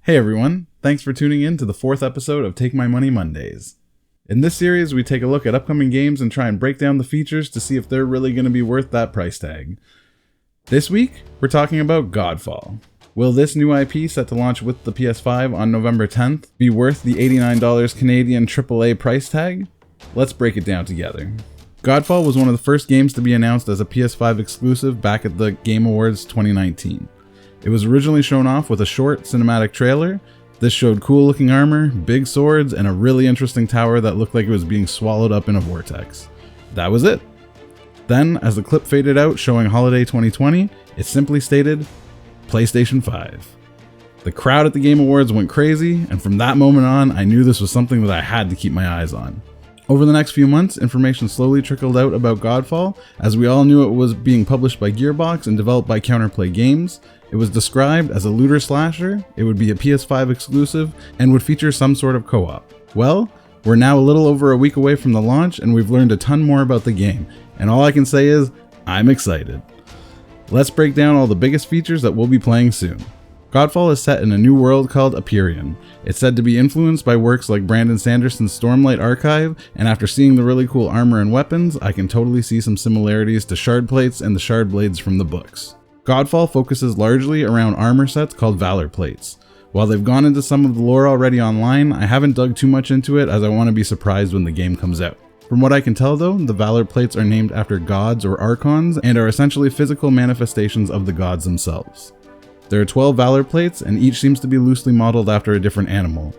Hey everyone, thanks for tuning in to the 4th episode of Take My Money Mondays. In this series, we take a look at upcoming games and try and break down the features to see if they're really going to be worth that price tag. This week, we're talking about Godfall. Will this new IP set to launch with the PS5 on November 10th be worth the $89 Canadian AAA price tag? Let's break it down together. Godfall was one of the first games to be announced as a PS5 exclusive back at the Game Awards 2019. It was originally shown off with a short cinematic trailer. This showed cool looking armor, big swords, and a really interesting tower that looked like it was being swallowed up in a vortex. That was it. Then, as the clip faded out showing Holiday 2020, it simply stated, PlayStation 5. The crowd at the Game Awards went crazy, and from that moment on, I knew this was something that I had to keep my eyes on. Over the next few months, information slowly trickled out about Godfall, as we all knew it was being published by Gearbox and developed by Counterplay Games. It was described as a looter slasher, it would be a PS5 exclusive, and would feature some sort of co-op. Well, we're now a little over a week away from the launch, and we've learned a ton more about the game, and all I can say is, I'm excited. Let's break down all the biggest features that we'll be playing soon. Godfall is set in a new world called Aperion. It's said to be influenced by works like Brandon Sanderson's Stormlight Archive, and after seeing the really cool armor and weapons, I can totally see some similarities to shard plates and the shard blades from the books. Godfall focuses largely around armor sets called Valor Plates. While they've gone into some of the lore already online, I haven't dug too much into it as I want to be surprised when the game comes out. From what I can tell though, the Valor Plates are named after gods or Archons and are essentially physical manifestations of the gods themselves. There are 12 Valor Plates, and each seems to be loosely modeled after a different animal.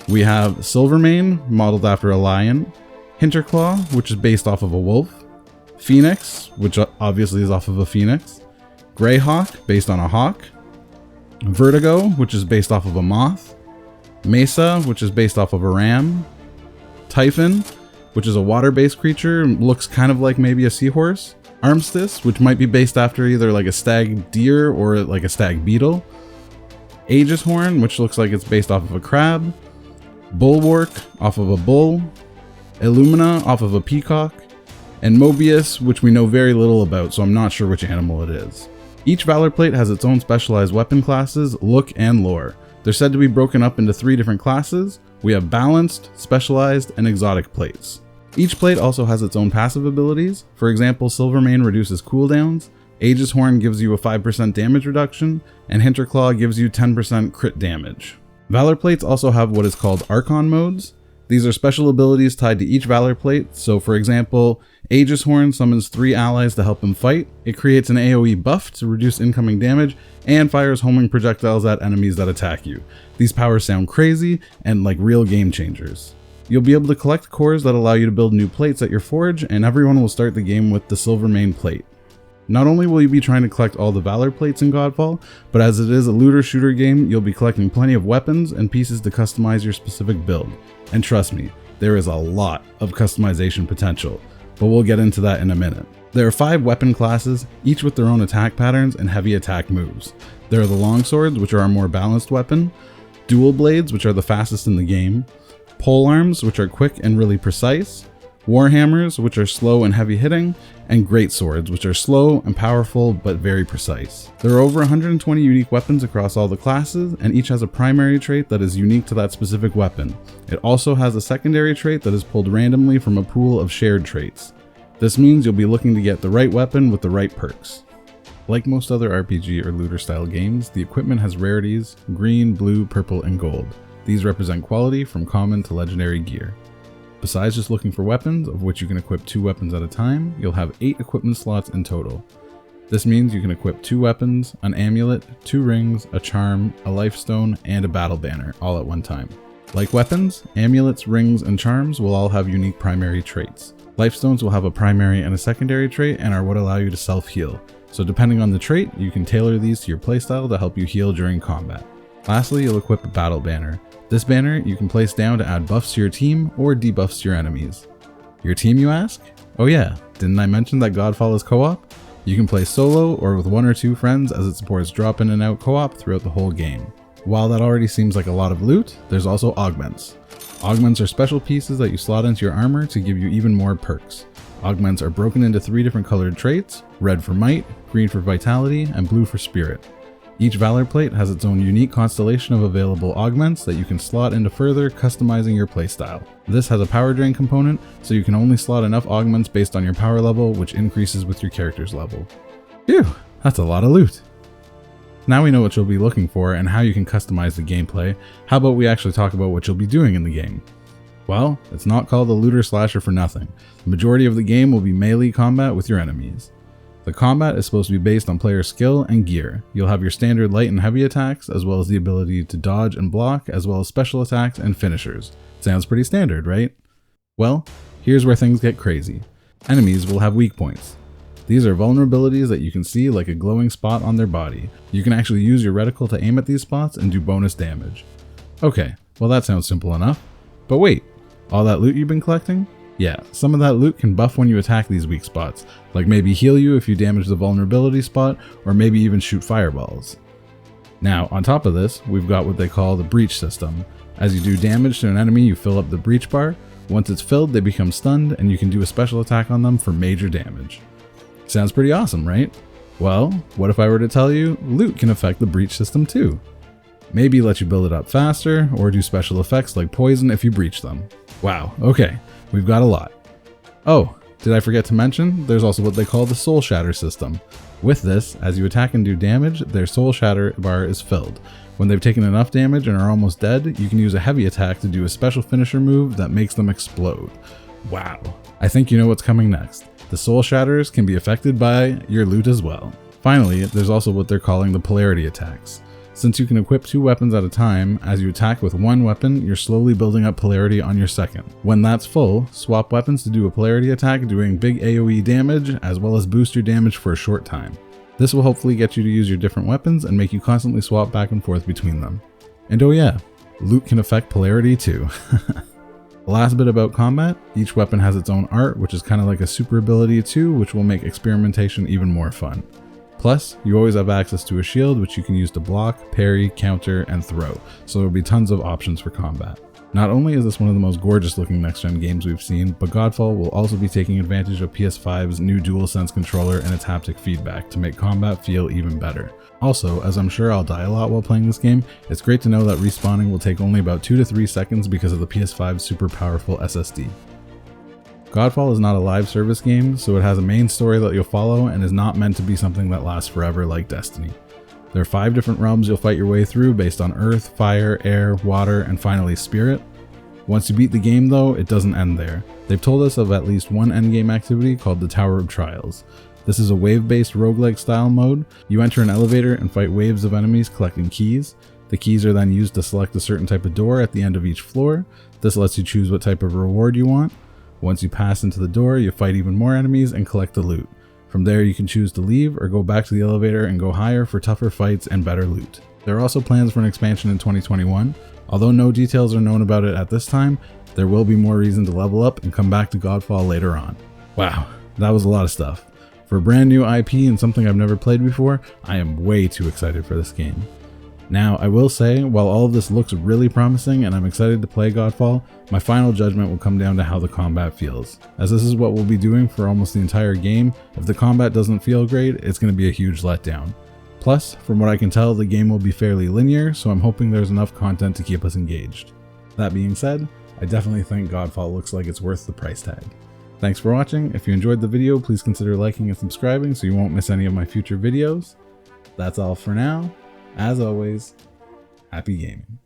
We have Silvermane, modeled after a lion, Hinterclaw, which is based off of a wolf, Phoenix, which obviously is off of a phoenix, Greyhawk, based on a hawk, Vertigo, which is based off of a moth, Mesa, which is based off of a ram, Typhon, which is a water-based creature, looks kind of like maybe a seahorse, Armistice, which might be based after either like a stag deer or like a stag beetle, Aegis Horn, which looks like it's based off of a crab, Bulwark off of a bull, Illumina off of a peacock, and Mobius, which we know very little about, so I'm not sure which animal it is. Each Valor Plate has its own specialized weapon classes, look, and lore. They're said to be broken up into 3 different classes. We have balanced, specialized, and exotic plates. Each plate also has its own passive abilities. For example, Silvermane reduces cooldowns, Aegis Horn gives you a 5% damage reduction, and Hinterclaw gives you 10% crit damage. Valor Plates also have what is called Archon modes. These are special abilities tied to each Valor Plate, so for example, Aegis Horn summons 3 allies to help him fight, it creates an AoE buff to reduce incoming damage, and fires homing projectiles at enemies that attack you. These powers sound crazy and like real game changers. You'll be able to collect cores that allow you to build new plates at your forge, and everyone will start the game with the Silvermane plate. Not only will you be trying to collect all the Valor Plates in Godfall, but as it is a looter shooter game, you'll be collecting plenty of weapons and pieces to customize your specific build. And trust me, there is a lot of customization potential, but we'll get into that in a minute. There are 5 weapon classes, each with their own attack patterns and heavy attack moves. There are the longswords, which are a more balanced weapon, dual blades, which are the fastest in the game, polearms, which are quick and really precise, warhammers, which are slow and heavy hitting, and greatswords, which are slow and powerful but very precise. There are over 120 unique weapons across all the classes, and each has a primary trait that is unique to that specific weapon. It also has a secondary trait that is pulled randomly from a pool of shared traits. This means you'll be looking to get the right weapon with the right perks. Like most other RPG or looter style games, the equipment has rarities: green, blue, purple, and gold. These represent quality from common to legendary gear. Besides just looking for weapons, of which you can equip 2 weapons at a time, you'll have 8 equipment slots in total. This means you can equip 2 weapons, an amulet, 2 rings, a charm, a lifestone, and a battle banner, all at one time. Like weapons, amulets, rings, and charms will all have unique primary traits. Lifestones will have a primary and a secondary trait and are what allow you to self-heal. So depending on the trait, you can tailor these to your playstyle to help you heal during combat. Lastly, you'll equip a battle banner. This banner you can place down to add buffs to your team or debuffs to your enemies. Your team, you ask? Oh yeah, didn't I mention that Godfall is co-op? You can play solo or with 1 or 2 friends as it supports drop in and out co-op throughout the whole game. While that already seems like a lot of loot, there's also augments. Augments are special pieces that you slot into your armor to give you even more perks. Augments are broken into 3 different colored traits: red for might, green for vitality, and blue for spirit. Each Valor Plate has its own unique constellation of available augments that you can slot into further customizing your playstyle. This has a power drain component, so you can only slot enough augments based on your power level, which increases with your character's level. Phew, that's a lot of loot. Now we know what you'll be looking for and how you can customize the gameplay. How about we actually talk about what you'll be doing in the game? Well, it's not called a looter slasher for nothing. The majority of the game will be melee combat with your enemies. The combat is supposed to be based on player skill and gear. You'll have your standard light and heavy attacks, as well as the ability to dodge and block, as well as special attacks and finishers. Sounds pretty standard, right? Well, here's where things get crazy. Enemies will have weak points. These are vulnerabilities that you can see like a glowing spot on their body. You can actually use your reticle to aim at these spots and do bonus damage. Okay, well that sounds simple enough. But wait, all that loot you've been collecting? Yeah, some of that loot can buff when you attack these weak spots, like maybe heal you if you damage the vulnerability spot, or maybe even shoot fireballs. Now, on top of this, we've got what they call the breach system. As you do damage to an enemy, you fill up the breach bar. Once it's filled, they become stunned, and you can do a special attack on them for major damage. Sounds pretty awesome, right? Well, what if I were to tell you loot can affect the breach system too? Maybe let you build it up faster, or do special effects like poison if you breach them. Wow, okay. We've got a lot. Oh, did I forget to mention, there's also what they call the soul shatter system. With this, as you attack and do damage, their soul shatter bar is filled. When they've taken enough damage and are almost dead, you can use a heavy attack to do a special finisher move that makes them explode. Wow. I think you know what's coming next. The soul shatters can be affected by your loot as well. Finally, there's also what they're calling the polarity attacks. Since you can equip 2 weapons at a time, as you attack with one weapon, you're slowly building up polarity on your second. When that's full, swap weapons to do a polarity attack doing big AoE damage, as well as boost your damage for a short time. This will hopefully get you to use your different weapons and make you constantly swap back and forth between them. And oh yeah, loot can affect polarity too. The last bit about combat, each weapon has its own art, which is kind of like a super ability too, which will make experimentation even more fun. Plus, you always have access to a shield which you can use to block, parry, counter, and throw, so there will be tons of options for combat. Not only is this one of the most gorgeous looking next-gen games we've seen, but Godfall will also be taking advantage of PS5's new DualSense controller and its haptic feedback to make combat feel even better. Also, as I'm sure I'll die a lot while playing this game, it's great to know that respawning will take only about 2 to 3 seconds because of the PS5's super powerful SSD. Godfall is not a live service game, so it has a main story that you'll follow and is not meant to be something that lasts forever like Destiny. There are 5 different realms you'll fight your way through based on Earth, Fire, Air, Water, and finally Spirit. Once you beat the game though, it doesn't end there. They've told us of at least one endgame activity called the Tower of Trials. This is a wave-based roguelike style mode. You enter an elevator and fight waves of enemies collecting keys. The keys are then used to select a certain type of door at the end of each floor. This lets you choose what type of reward you want. Once you pass into the door, you fight even more enemies and collect the loot. From there you can choose to leave or go back to the elevator and go higher for tougher fights and better loot. There are also plans for an expansion in 2021. Although no details are known about it at this time, there will be more reason to level up and come back to Godfall later on. Wow, that was a lot of stuff. For a brand new IP and something I've never played before, I am way too excited for this game. Now, I will say, while all of this looks really promising and I'm excited to play Godfall, my final judgment will come down to how the combat feels. As this is what we'll be doing for almost the entire game, if the combat doesn't feel great, it's going to be a huge letdown. Plus, from what I can tell, the game will be fairly linear, so I'm hoping there's enough content to keep us engaged. That being said, I definitely think Godfall looks like it's worth the price tag. Thanks for watching. If you enjoyed the video, please consider liking and subscribing so you won't miss any of my future videos. That's all for now. As always, happy gaming.